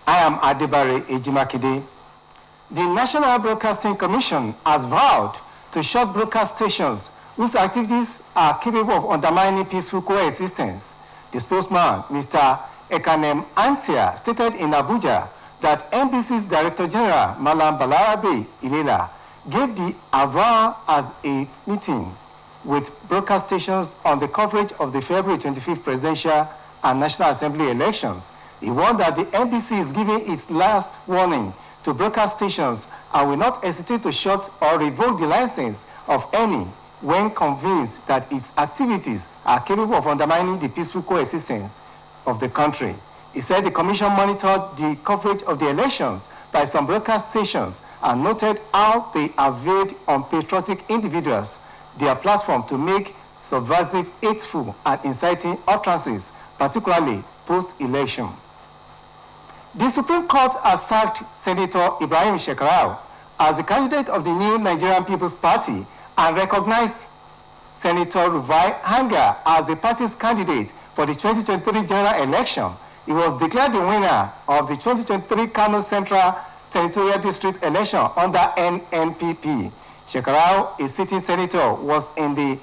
I am Adebare Ejimakide. The National Broadcasting Commission has vowed to shut broadcast stations whose activities are capable of undermining peaceful coexistence. The spokesman, Mr. Ekanem Antia, stated in Abuja that NBC's Director General, Malam Balarabe Ilela, gave the avowal as a meeting with broadcast stations on the coverage of the February 25th presidential and National Assembly elections. He warned that the NBC is giving its last warning to broadcast stations and will not hesitate to shut or revoke the license of any when convinced that its activities are capable of undermining the peaceful coexistence of the country. He said the commission monitored the coverage of the elections by some broadcast stations and noted how they availed unpatriotic individuals their platform to make subversive, hateful, and inciting utterances, particularly post-election. The Supreme Court has sacked Senator Ibrahim Shekarau as the candidate of the new Nigerian People's Party and recognized Senator Rufai Hanga as the party's candidate for the 2023 general election. He was declared the winner of the 2023 Kano Central Senatorial District election under NNPP. Shekarau, a sitting senator, was in the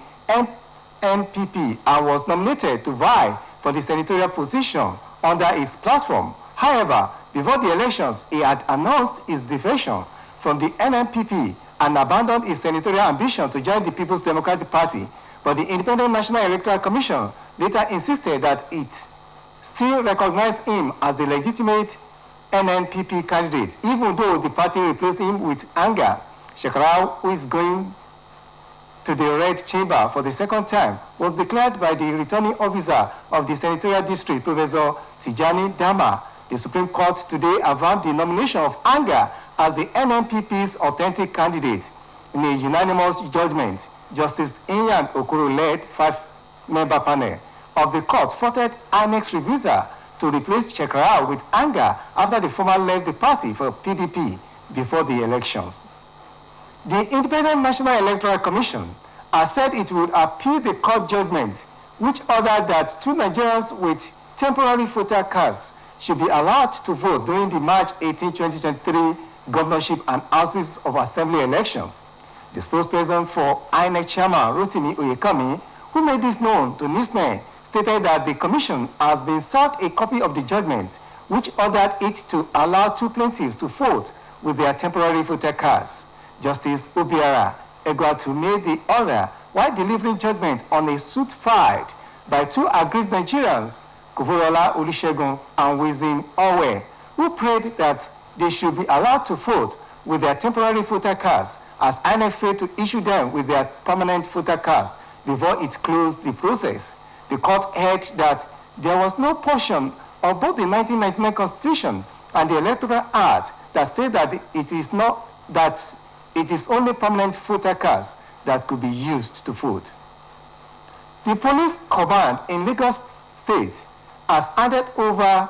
NNPP and was nominated to vie for the senatorial position under his platform. However, before the elections, he had announced his defection from the NNPP and abandoned his senatorial ambition to join the People's Democratic Party. But the Independent National Electoral Commission later insisted that it still recognized him as the legitimate NNPP candidate, even though the party replaced him with Anga. Shekarau, who is going to the Red Chamber for the second time, was declared by the returning officer of the senatorial district, Professor Tijani Dama. The Supreme Court today affirmed the nomination of Anga as the NNPP's authentic candidate. In a unanimous judgment, Justice Inyan Okoro-led 5-member panel of the court faulted INEC's refusal to replace Shekarau with Anga after the former left the party for PDP before the elections. The Independent National Electoral Commission has said it would appeal the court judgment, which ordered that 2 Nigerians with temporary voter cards should be allowed to vote during the March 18, 2023 governorship and houses of assembly elections. The spokesperson for INEC chairman, Rotimi Oyekami, who made this known to newsmen, stated that the commission has been served a copy of the judgment, which ordered it to allow 2 plaintiffs to vote with their temporary voter cards. Justice Obiara Egwatu made the order while delivering judgment on a suit filed by 2 aggrieved Nigerians, Kovorola Olusegun and Wizin Owe, who prayed that they should be allowed to vote with their temporary voter cards as INEC failed to issue them with their permanent voter cards before it closed the process. The court held that there was no portion of both the 1999 Constitution and the Electoral Act that stated that it is only permanent voter cards that could be used to vote. The police command in Lagos State has handed over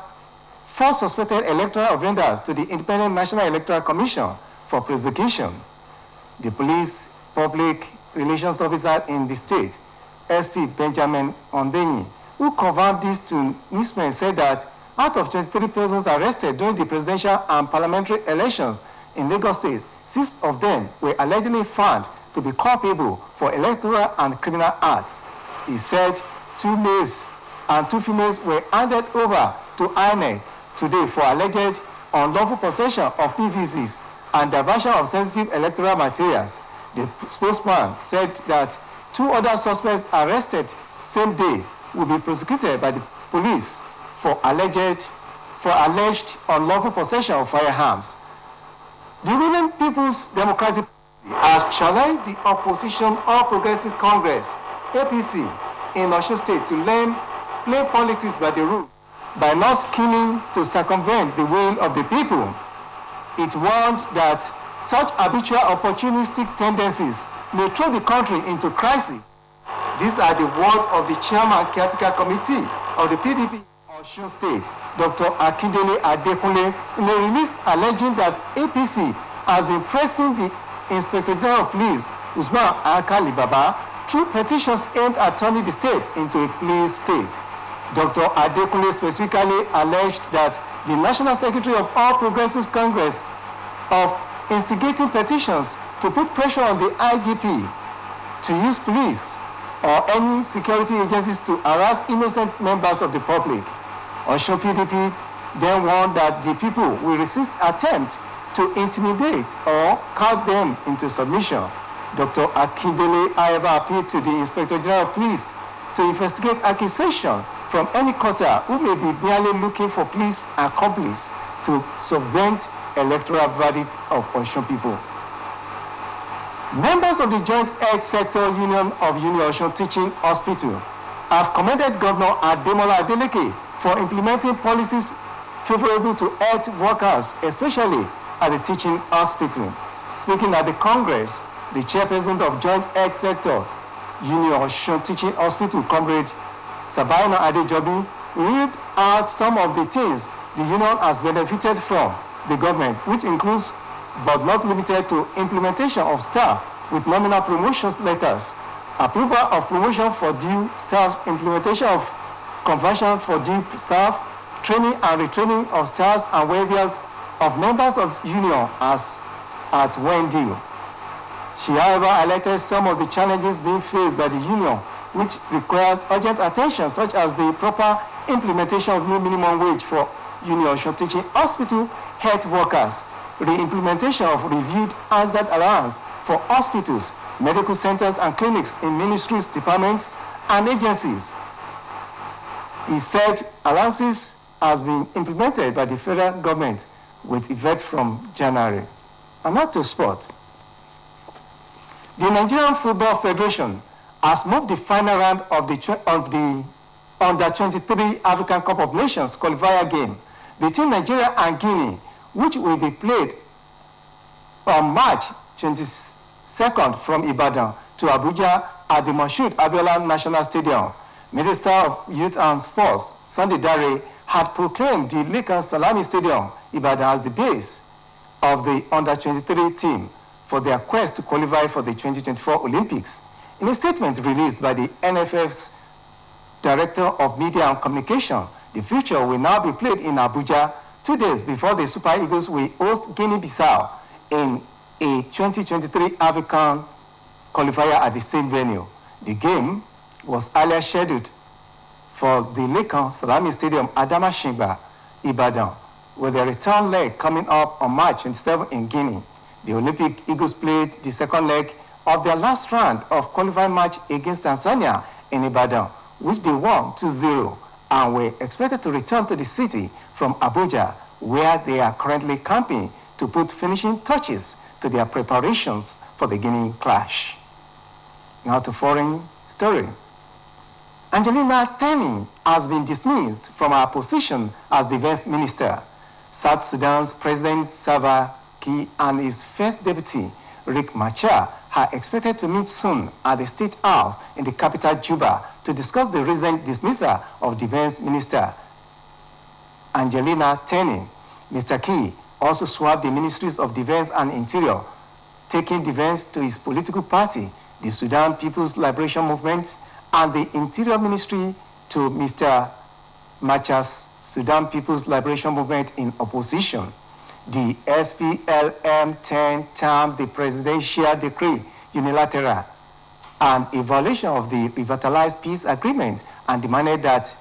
4 suspected electoral offenders to the Independent National Electoral Commission for prosecution. The police public relations officer in the state, SP Benjamin Ondenyi, who confirmed this to newsmen, said that out of 23 persons arrested during the presidential and parliamentary elections in Lagos State, 6 of them were allegedly found to be culpable for electoral and criminal acts. He said 2 males and 2 females were handed over to INEC today for alleged unlawful possession of PVCs and diversion of sensitive electoral materials. The spokesman said that 2 other suspects arrested same day will be prosecuted by the police for alleged unlawful possession of firearms. The ruling People's Democratic Party has challenged the opposition All Progressive Congress, APC, in Osun State to play politics by the rules by not scheming to circumvent the will of the people. It warned that such habitual opportunistic tendencies may throw the country into crisis. These are the words of the chairman caretaker committee of the PDP Osun State, Dr. Akindele Adekunle, in a release alleging that APC has been pressing the Inspector General of Police, Usman Akali Baba, through petitions aimed at turning the state into a police state. Dr. Adekunle specifically alleged that the National Secretary of All Progressive Congress of instigating petitions to put pressure on the IGP to use police or any security agencies to harass innocent members of the public. Osun PDP then warned that the people will resist attempts to intimidate or cow them into submission. Dr. Akindele, however, appealed to the Inspector General of Police to investigate accusation from any quarter who may be merely looking for police accomplice to subvert electoral verdicts of Osun people. Members of the Joint Health Sector Union of Osun Teaching Hospital have commended Governor Ademola Adeleke for implementing policies favorable to health workers, especially at the teaching hospital. Speaking at the Congress, the chairperson of Joint Health Sector Union Osun Teaching Hospital, Comrade Sabaina Adejobi, read out some of the things the union has benefited from the government, which includes, but not limited to, implementation of staff with nominal promotions letters, approval of promotion for due staff, implementation of conversion for due staff, training and retraining of staffs and waivers of members of union as at when due. She, however, highlighted some of the challenges being faced by the union, which requires urgent attention, such as the proper implementation of new minimum wage for Union Osun Teaching Hospital health workers, the implementation of reviewed hazard allowance for hospitals, medical centers, and clinics in ministries, departments, and agencies. He said allowances has been implemented by the federal government with effect from January. And not to sport. The Nigerian Football Federation has moved the final round of the Under-23 African Cup of Nations qualifier game between Nigeria and Guinea, which will be played on March 22nd from Ibadan to Abuja at the Moshood Abiola National Stadium. Minister of Youth and Sports, Sunday Dare, had proclaimed the Lakers Salami Stadium, Ibadan, as the base of the Under-23 team for their quest to qualify for the 2024 Olympics. In a statement released by the NFF's Director of Media and Communication, the future will now be played in Abuja 2 days before the Super Eagles will host Guinea-Bissau in a 2023 African qualifier at the same venue. The game was earlier scheduled for the Lakers Salami Stadium, Adama Shingba, Ibadan, with the return leg coming up on March 27 in Guinea. The Olympic Eagles played the second leg of their last round of qualifying match against Tanzania in Ibadan, which they won 2-0, and were expected to return to the city from Abuja, where they are currently camping to put finishing touches to their preparations for the Guinea clash. Now to foreign story. Angelina Teny has been dismissed from her position as Defense Minister. South Sudan's President Salva Kiir and his first deputy, Riek Machar, are expected to meet soon at the State House in the capital, Juba, to discuss the recent dismissal of Defense Minister Angelina Teny. Mr. Kiir also swapped the Ministries of Defense and Interior, taking defense to his political party, the Sudan People's Liberation Movement, and the Interior Ministry to Mr. Machar's Sudan People's Liberation Movement in opposition. The SPLM-10 termed the presidential decree unilateral and a violation of the revitalized peace agreement and demanded that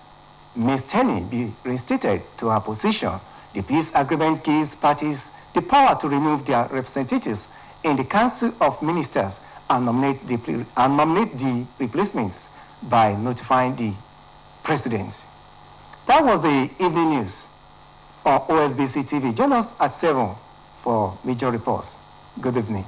Ms. Teny be reinstated to her position. The peace agreement gives parties the power to remove their representatives in the Council of Ministers and nominate the replacements by notifying the president. That was the evening news on Osbc TV. Join us at 7 for major reports. Good evening.